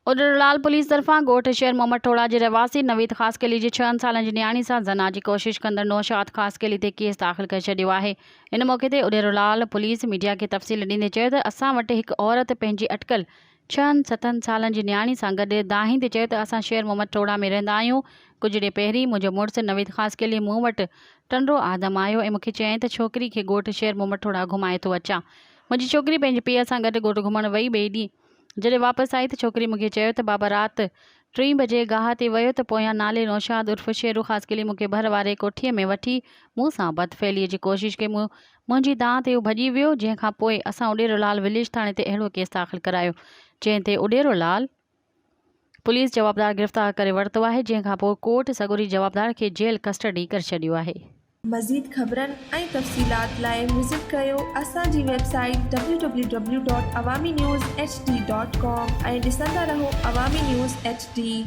उडरलाल police तरफ़ां ॻोठ शहर मोहम्मद टोड़ा जे रहवासी नवीद ख़ासकेली जी 6 सालनि जी नियाणी सां ज़ना जी कोशिश कंदड़ नौशाद ख़ासकेली ते केस दाख़िल करे छॾियो आहे। इन मौक़े ते उडरलाल पुलिस मीडिया खे तफ़सील ॾींदे चयो त असां वटि हिकु औरत पंहिंजी अटकल 6-7 सालनि जी नियाणी सां गॾु दाहींदे चयो त असां शहर मोहम्मद टोड़ा में रहंदा आहियूं। कुझु ॾींहं पहिरीं मुंहिंजो मुड़ुसु नवीद ख़ासकेली मूं वटि टंडो आदम आयो ऐं मूंखे चयाईं त छोकिरी खे ॻोठ शहर मोहम्मद टोड़ा घुमाए थो अचां। मुंहिंजी छोकिरी पंहिंजे पीउ सां गॾु ॻोठ घुमणु वई। ॿिए ॾींहुं जॾहिं वापसि आई त छोकिरी मूंखे चयो त बाबा राति 3 बजे गाह ते वियो त पोयां नाले नौशाद उर्फ़ शेरू ख़ासकेली मूंखे भर वारे कोठीअ में वठी मूं सां बदफ़ैलीअ जी कोशिश कई। मुंहिंजी दांह ते भॼी वियो, जंहिंखां पोइ असां उडेरोलाल विलेज थाणे ते अहिड़ो केस दाख़िल करायो, जंहिं ते उडेरोलाल पुलिस जवाबदार गिरफ़्तार करे वरितो आहे, जंहिंखां पोइ कोर्ट सॻोरी जवाबदार खे जेल कस्टडी करे छॾियो आहे। मज़ीद ख़बरनि ऐं तफ़सीलात लाइ विज़िट कयो असांजी वेबसाइट www.awamiNewsHD.com ऐं ॾिसंदा रहो अवामी न्यूज़ HD।